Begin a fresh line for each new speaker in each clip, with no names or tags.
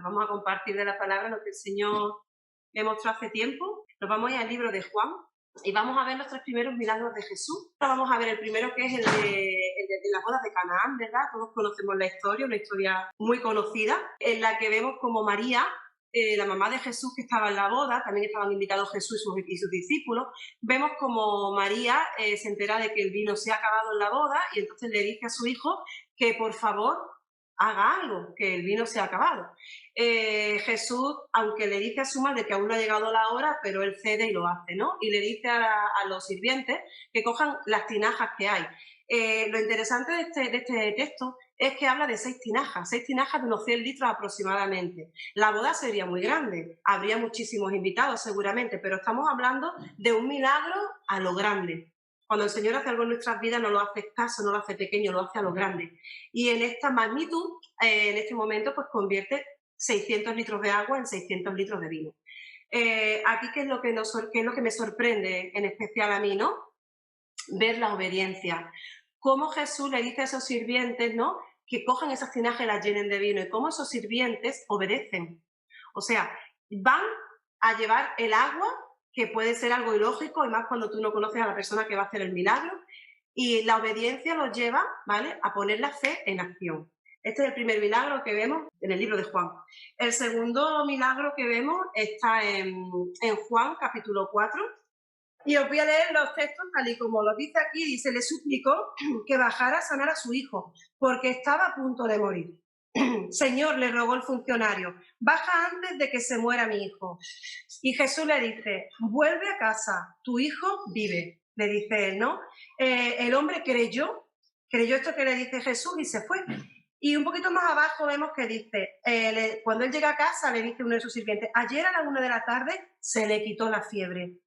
vamos a compartir de la palabra lo que el Señor me mostró hace tiempo. Nos vamos a ir al libro de Juan y vamos a ver los tres primeros milagros de Jesús. Ahora vamos a ver el primero, que es el de las bodas de Canaán, ¿verdad? Todos conocemos la historia, una historia muy conocida, en la que vemos como María, la mamá de Jesús, que estaba en la boda, también estaban invitados Jesús y sus discípulos. Vemos como María se entera de que el vino se ha acabado en la boda y entonces le dice a su hijo que por favor haga algo, que el vino se ha acabado. Jesús, aunque le dice a su madre que aún no ha llegado la hora, pero él cede y lo hace, ¿no? Y le dice a los sirvientes que cojan las tinajas que hay. Lo interesante de este texto es que habla de 6 tinajas de unos 100 litros aproximadamente. La boda sería muy grande, habría muchísimos invitados seguramente, pero estamos hablando de un milagro a lo grande. Cuando el Señor hace algo en nuestras vidas no lo hace escaso, no lo hace pequeño, lo hace a lo grande. Y en esta magnitud, en este momento, pues convierte 600 litros de agua en 600 litros de vino. Aquí, ¿qué es lo que me sorprende en especial a mí, ¿no? Ver la obediencia. Cómo Jesús le dice a esos sirvientes, ¿no?, que cojan esas tinajas y las llenen de vino, y cómo esos sirvientes obedecen. O sea, van a llevar el agua, que puede ser algo ilógico, y más cuando tú no conoces a la persona que va a hacer el milagro, y la obediencia los lleva, ¿vale?, a poner la fe en acción. Este es el primer milagro que vemos en el libro de Juan. El segundo milagro que vemos está en Juan, capítulo 4, y os voy a leer los textos tal y como lo dice aquí. Dice: le suplicó que bajara a sanar a su hijo, porque estaba a punto de morir. Señor, le rogó el funcionario, baja antes de que se muera mi hijo. Y Jesús le dice: vuelve a casa, tu hijo vive, le dice él, ¿no? El hombre creyó esto que le dice Jesús y se fue. Y un poquito más abajo vemos que dice, cuando él llega a casa, le dice uno de sus sirvientes: ayer a la 1 de la tarde se le quitó la fiebre.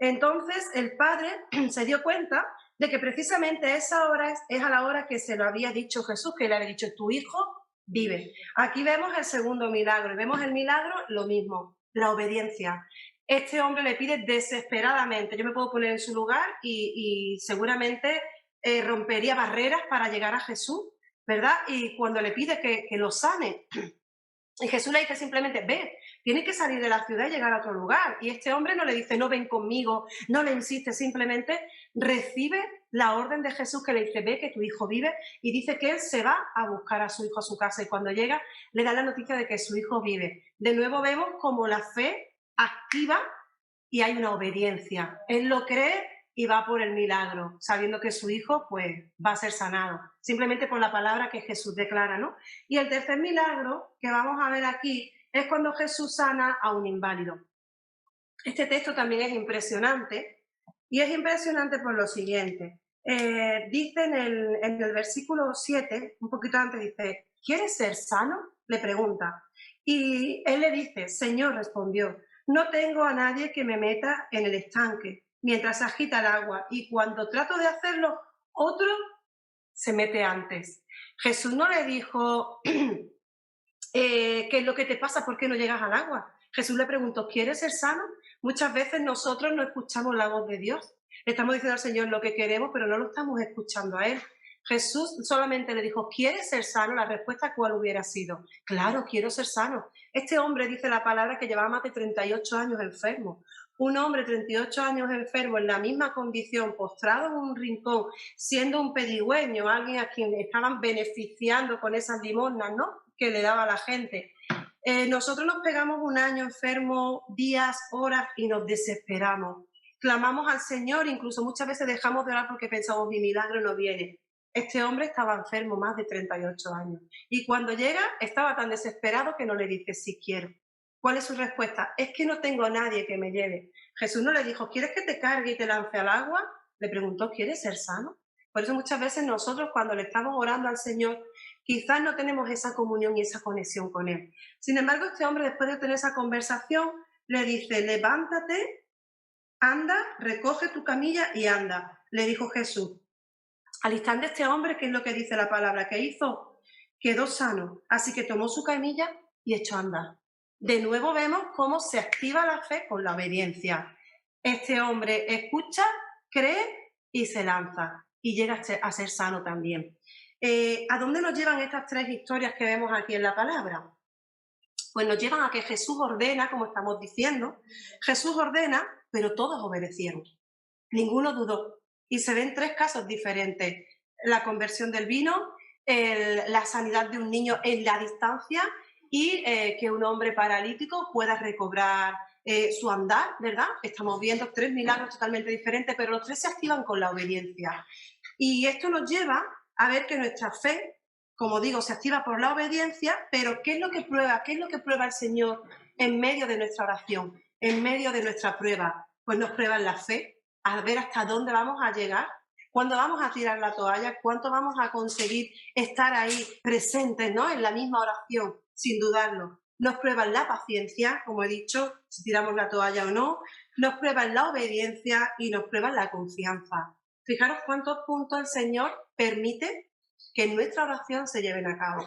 Entonces el padre se dio cuenta de que precisamente esa hora es a la hora que se lo había dicho Jesús, que le había dicho: tu hijo vive. Aquí vemos el segundo milagro, y vemos el milagro lo mismo, la obediencia. Este hombre le pide desesperadamente, yo me puedo poner en su lugar y seguramente rompería barreras para llegar a Jesús, ¿verdad? Y cuando le pide que lo sane, y Jesús le dice simplemente: ve, tienes que salir de la ciudad y llegar a otro lugar. Y este hombre no le dice: no, ven conmigo, no le insiste, simplemente recibe la orden de Jesús, que le dice: ve, que tu hijo vive, y dice que él se va a buscar a su hijo a su casa, y cuando llega le da la noticia de que su hijo vive. De nuevo vemos como la fe activa y hay una obediencia. Él lo cree y va por el milagro, sabiendo que su hijo pues va a ser sanado, simplemente por la palabra que Jesús declara, ¿no? Y el tercer milagro que vamos a ver aquí es cuando Jesús sana a un inválido. Este texto también es impresionante, y es impresionante por lo siguiente. Dice en el versículo 7, un poquito antes, dice: ¿quieres ser sano?, le pregunta. Y él le dice: Señor, respondió, no tengo a nadie que me meta en el estanque mientras agita el agua, y cuando trato de hacerlo, otro se mete antes. Jesús no le dijo ¿qué es lo que te pasa? ¿Por qué no llegas al agua? Jesús le preguntó: ¿quieres ser sano? Muchas veces nosotros no escuchamos la voz de Dios. Le estamos diciendo al Señor lo que queremos, pero no lo estamos escuchando a Él. Jesús solamente le dijo: ¿quieres ser sano? La respuesta, ¿cuál hubiera sido? Claro, quiero ser sano. Este hombre, dice la palabra, que llevaba más de 38 años enfermo. Un hombre 38 años enfermo, en la misma condición, postrado en un rincón, siendo un pedigüeño, alguien a quien estaban beneficiando con esas limosnas, ¿no?, que le daba a la gente. Nosotros nos pegamos un año enfermo, días, horas, y nos desesperamos. Clamamos al Señor, incluso muchas veces dejamos de orar porque pensamos: mi milagro no viene. Este hombre estaba enfermo más de 38 años. Y cuando llega, estaba tan desesperado que no le dice: sí quiero. ¿Cuál es su respuesta? Es que no tengo a nadie que me lleve. Jesús no le dijo: ¿quieres que te cargue y te lance al agua? Le preguntó: ¿quieres ser sano? Por eso muchas veces nosotros, cuando le estamos orando al Señor, quizás no tenemos esa comunión y esa conexión con Él. Sin embargo, este hombre, después de tener esa conversación, le dice: levántate, anda, recoge tu camilla y anda, le dijo Jesús. Al instante, este hombre, ¿qué es lo que dice la palabra que hizo? Quedó sano, así que tomó su camilla y echó a andar. De nuevo vemos cómo se activa la fe con la obediencia. Este hombre escucha, cree y se lanza, y llega a ser sano también. ¿A dónde nos llevan estas tres historias que vemos aquí en la palabra? pues nos llevan a que Jesús ordena, como estamos diciendo. Jesús ordena, pero todos obedecieron. Ninguno dudó. Y se ven tres casos diferentes. La conversión del vino, la sanidad de un niño en la distancia y que un hombre paralítico pueda recobrar su andar, ¿verdad? Estamos viendo tres milagros totalmente diferentes, pero los tres se activan con la obediencia. Y esto nos lleva a ver que nuestra fe, como digo, se activa por la obediencia, pero ¿qué es lo que prueba? ¿Qué es lo que prueba el Señor en medio de nuestra oración, en medio de nuestra prueba? Pues nos prueba en la fe, a ver hasta dónde vamos a llegar, cuándo vamos a tirar la toalla, cuánto vamos a conseguir estar ahí presentes, ¿no? En la misma oración, sin dudarlo. Nos prueban la paciencia, como he dicho, si tiramos la toalla o no, nos prueban la obediencia y nos prueban la confianza. Fijaros cuántos puntos el Señor permite que en nuestra oración se lleven a cabo.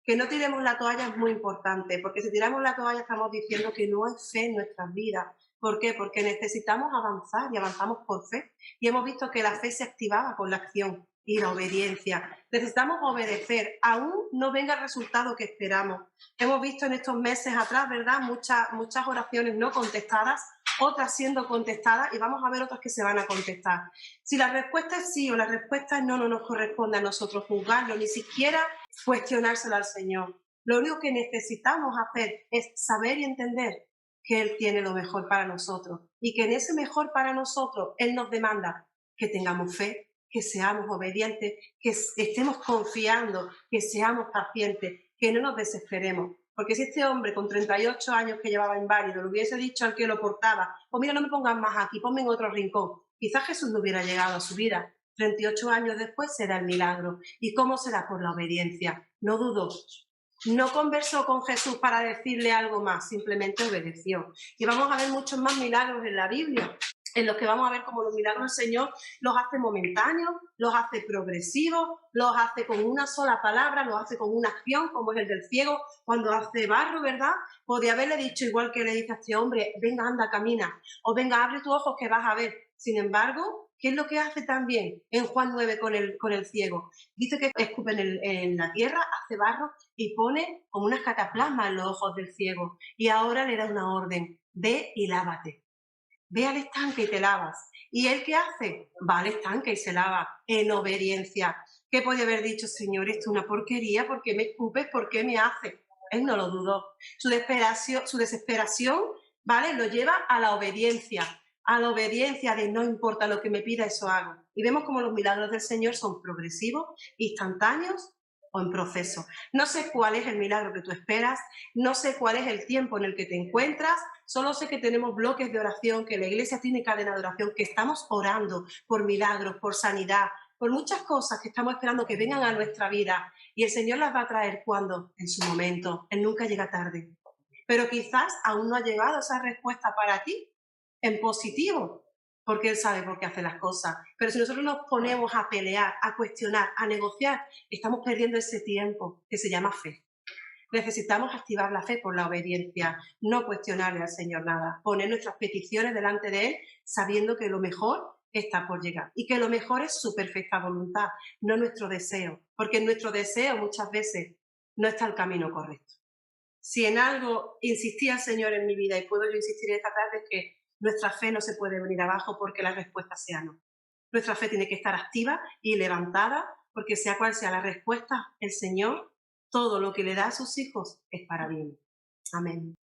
Que no tiremos la toalla es muy importante, porque si tiramos la toalla estamos diciendo que no hay fe en nuestras vidas. ¿Por qué? Porque necesitamos avanzar y avanzamos por fe. Y hemos visto que la fe se activaba con la acción y la obediencia. Necesitamos obedecer, aún no venga el resultado que esperamos. Hemos visto en estos meses atrás, ¿verdad? Muchas oraciones no contestadas, otras siendo contestadas y vamos a ver otras que se van a contestar. Si la respuesta es sí o la respuesta es no, no nos corresponde a nosotros juzgarlo, ni siquiera cuestionárselo al Señor. Lo único que necesitamos hacer es saber y entender que Él tiene lo mejor para nosotros y que en ese mejor para nosotros Él nos demanda que tengamos fe, que seamos obedientes, que estemos confiando, que seamos pacientes, que no nos desesperemos. Porque si este hombre con 38 años que llevaba inválido le hubiese dicho al que lo portaba, pues mira, no me pongas más aquí, ponme en otro rincón, quizás Jesús no hubiera llegado a su vida. 38 años después será el milagro. ¿Y cómo será? Por la obediencia. No dudó. No conversó con Jesús para decirle algo más, simplemente obedeció. Y vamos a ver muchos más milagros en la Biblia, en los que vamos a ver cómo los milagros del Señor los hace momentáneos, los hace progresivos, los hace con una sola palabra, los hace con una acción, como es el del ciego, cuando hace barro, ¿verdad? Podría haberle dicho, igual que le dice a este hombre, venga, anda, camina, o venga, abre tus ojos que vas a ver. Sin embargo, ¿qué es lo que hace también en Juan 9 con el ciego? Dice que escupe en la tierra, hace barro y pone como unas cataplasmas en los ojos del ciego. Y ahora le da una orden, ve y lávate. Ve al estanque y te lavas. ¿Y él qué hace? Va al estanque y se lava en obediencia. ¿Qué puede haber dicho, Señor, esto es una porquería? ¿Por qué me escupes? ¿Por qué me hace? Él no lo dudó. Su desesperación, ¿vale? Lo lleva a la obediencia de no importa lo que me pida, eso hago. Y vemos como los milagros del Señor son progresivos, instantáneos o en proceso. No sé cuál es el milagro que tú esperas, no sé cuál es el tiempo en el que te encuentras, solo sé que tenemos bloques de oración, que la iglesia tiene cadena de oración, que estamos orando por milagros, por sanidad, por muchas cosas que estamos esperando que vengan a nuestra vida. Y el Señor las va a traer cuando, en su momento. Él nunca llega tarde. Pero quizás aún no ha llegado esa respuesta para ti en positivo, porque Él sabe por qué hace las cosas. Pero si nosotros nos ponemos a pelear, a cuestionar, a negociar, estamos perdiendo ese tiempo que se llama fe. Necesitamos activar la fe por la obediencia, no cuestionarle al Señor nada, poner nuestras peticiones delante de Él sabiendo que lo mejor está por llegar y que lo mejor es su perfecta voluntad, no nuestro deseo, porque en nuestro deseo muchas veces no está el camino correcto. Si en algo insistía el Señor en mi vida y puedo yo insistir esta tarde, es que nuestra fe no se puede venir abajo porque la respuesta sea no. Nuestra fe tiene que estar activa y levantada porque sea cual sea la respuesta, el Señor, todo lo que le da a sus hijos es para bien. Amén.